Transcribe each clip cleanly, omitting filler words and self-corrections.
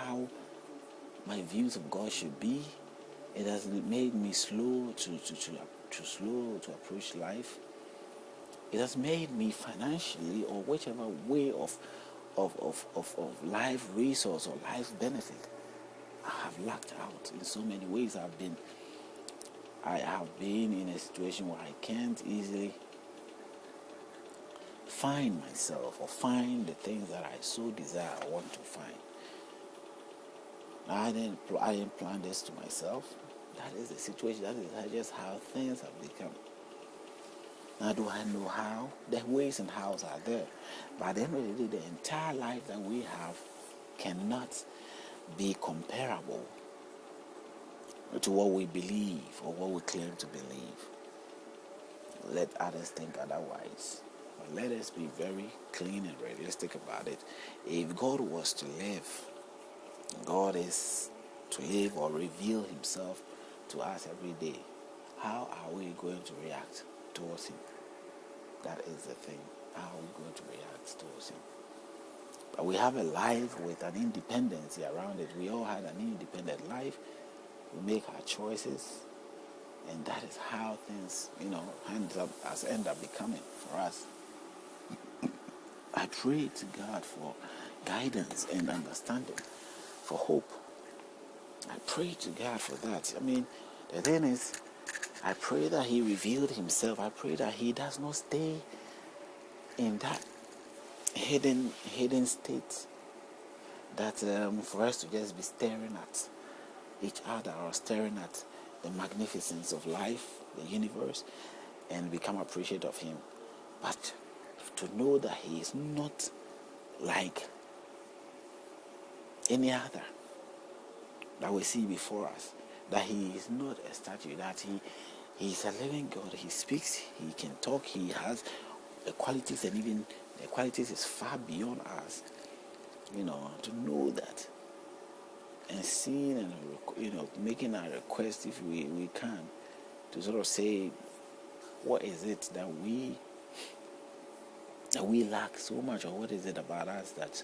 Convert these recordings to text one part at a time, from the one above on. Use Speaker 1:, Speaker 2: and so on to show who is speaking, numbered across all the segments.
Speaker 1: how my views of God should be. It has made me slow to approach life. It has made me financially, or whichever way of life resource or life benefit, I have lacked out in so many ways. I have been in a situation where I can't easily find myself or find the things that I so desire or want to find. Now, I didn't plan this to myself. That is the situation. That is just how things have become. Now, do I know how? The ways and hows are there. But at the end of the day, the entire life that we have cannot be comparable to what we believe or what we claim to believe. Let others think otherwise. But let us be very clean and realistic about it. If God was to live, God is to live or reveal himself to us every day, how are we going to react towards him? That is the thing. How are we going to react towards him? But we have a life with an independency around it. We all had an independent life. We make our choices. And that is how things, end up becoming for us. I pray to God for guidance and understanding, for hope. I pray to God for that. The thing is, I pray that he revealed himself. I pray that he does not stay in that hidden state, that for us to just be staring at each other or staring at the magnificence of life, the universe, and become appreciative of him. But to know that he is not like any other that we see before us, that he is not a statue, that he is a living God. He speaks, he can talk, he has the qualities, and even the qualities is far beyond us. To know that and seeing and making our request, if we can, to sort of say, what is it that we lack so much, or what is it about us that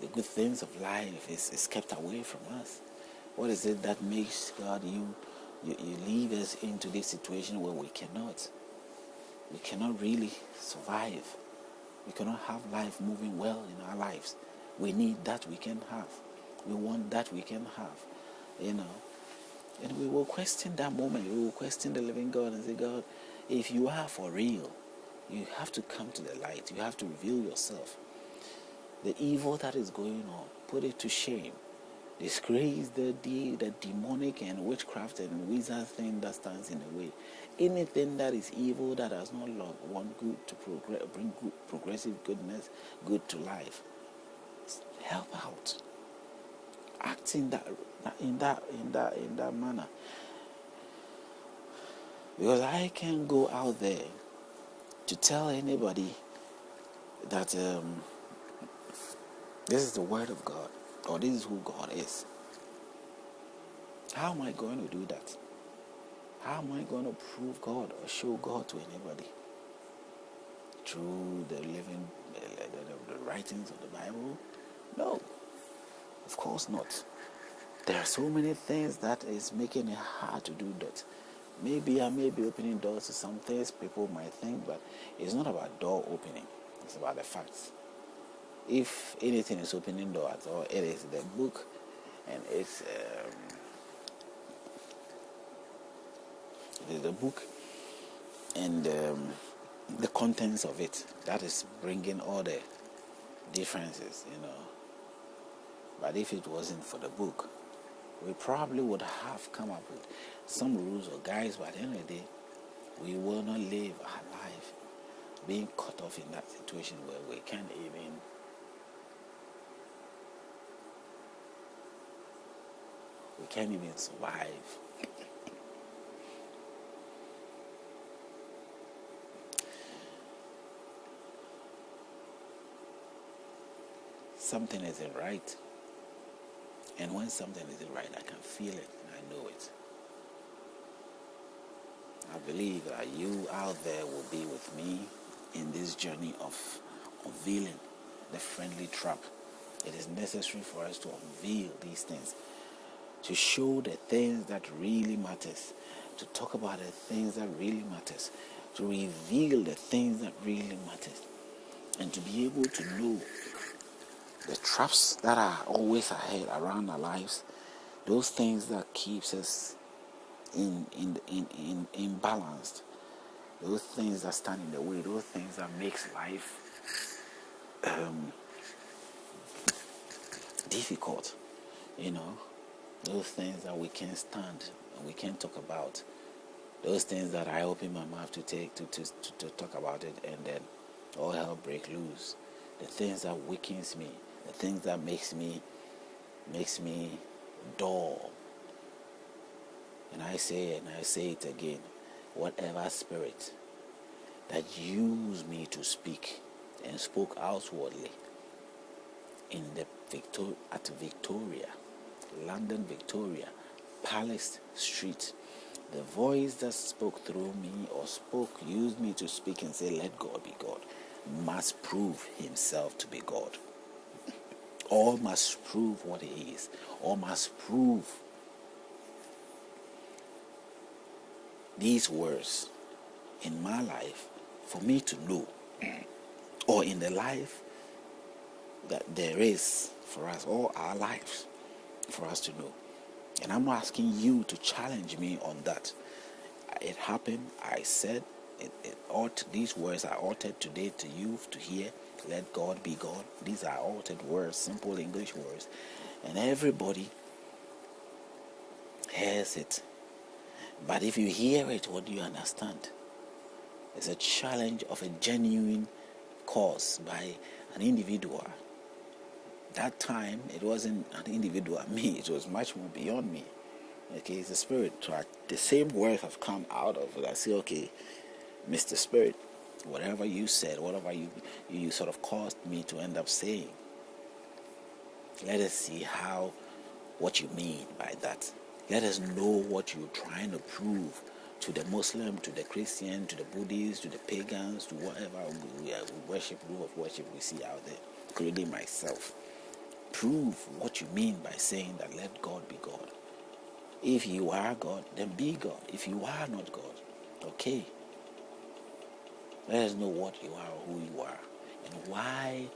Speaker 1: the good things of life is kept away from us? What is it that makes God you leave us into this situation where we cannot really survive? We cannot have life moving well in our lives. We need that we can have. We want that we can have. And we will question that moment. We will question the living God and say, God, if you are for real, you have to come to the light. You have to reveal yourself. The evil that is going on, put it to shame. Disgrace the demonic and witchcraft and wizard thing that stands in the way. Anything that is evil, that does not want good to bring good, progressive goodness, good to life, help out. Act in that manner. Because I can go out there to tell anybody that this is the word of God, or this is who God is. How am I going to do that? How am I going to prove God or show God to anybody? Through the writings of the Bible? No, of course not. There are so many things that is making it hard to do that. Maybe I may be opening doors to some things people might think, but it's not about door opening. It's about the facts. If anything is opening door at all, it is the book, and it's the book and the contents of it that is bringing all the differences, But if it wasn't for the book, we probably would have come up with some rules or guides, but at the end of the day, we will not live our life being caught off in that situation where we can't even survive. Something isn't right. And when something isn't right, I can feel it and I know it. I believe that you out there will be with me in this journey of unveiling. the friendly trap. It is necessary for us to unveil these things, to show the things that really matters, to talk about the things that really matters, to reveal the things that really matters, and to be able to know the traps that are always ahead around our lives, those things that keeps us imbalanced, those things that stand in the way, those things that makes life difficult, those things that we can't stand and we can't talk about, those things that I open my mouth to talk about it, and then all hell break loose. The things that weakens me, the things that makes me dull. And I say it again, whatever spirit that used me to speak and spoke outwardly in the Victoria, London, Victoria, Palace Street, the voice that spoke through me or used me to speak and say, let God be God, must prove himself to be God. Or must prove what he is, or must prove these words in my life for me to know, or in the life that there is for us, all our lives, for us to know. And I'm asking you to challenge me on that. It happened, I said, these words are altered today to you to hear, let God be God. These are altered words, simple English words. And everybody hears it. But if you hear it, what do you understand? It's a challenge of a genuine cause by an individual. That time, it wasn't an individual, me. It was much more beyond me. Okay, it's a spirit track. The same words have come out of it. I say, okay, Mr. Spirit, whatever you said, whatever you sort of caused me to end up saying, let us see what you mean by that. Let us know what you're trying to prove to the Muslim, to the Christian, to the Buddhist, to the pagans, to whatever group of worship we see out there, including myself. Prove what you mean by saying that let God be God. If you are God, then be God. If you are not God, okay. Let us know what you are or who you are. And why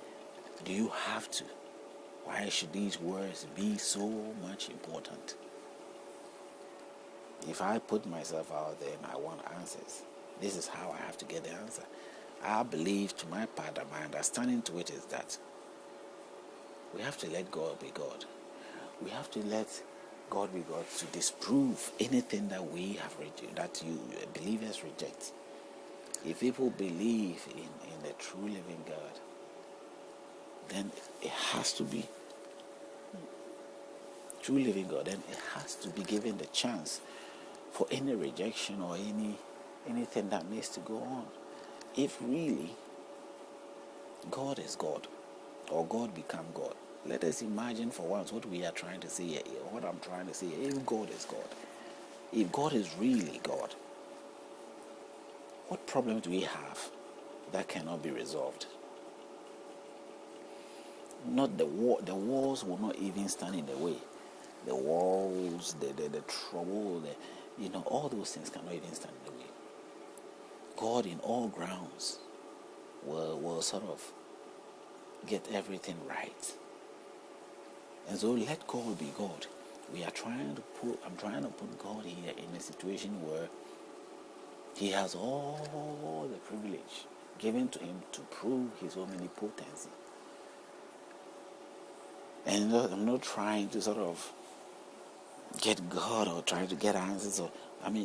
Speaker 1: do you have to? Why should these words be so much important? If I put myself out there and I want answers, this is how I have to get the answer. I believe, to my part, and my understanding to it is that we have to let God be God. We have to let God be God to disprove anything that we have rejected, that you believers reject. If people believe in the true living God, then it has to be true living God. Then it has to be given the chance for any rejection or anything that needs to go on. If really God is God, or God become God, let us imagine for once what we are trying to say here, what I'm trying to say here. If God is God, if God is really God, what problem do we have that cannot be resolved? Not the walls will not even stand in the way. The walls, the trouble, all those things cannot even stand in the way. God in all grounds will sort of get everything right. And so let God be God. I'm trying to put God here in a situation where he has all the privilege given to him to prove his omnipotency. And I'm not trying to sort of get God or try to get answers.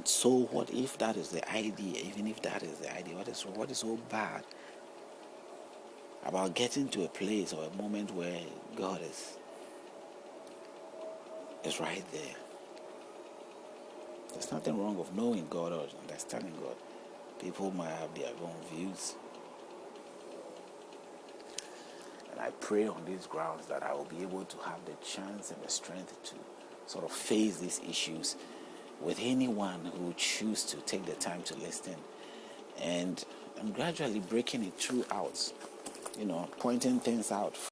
Speaker 1: So what if that is the idea? Even if that is the idea, what is so bad about getting to a place or a moment where God is right there? There's nothing wrong with knowing God or understanding God. People might have their own views. And I pray on these grounds that I will be able to have the chance and the strength to sort of face these issues with anyone who choose to take the time to listen. And I'm gradually breaking it through out. pointing things out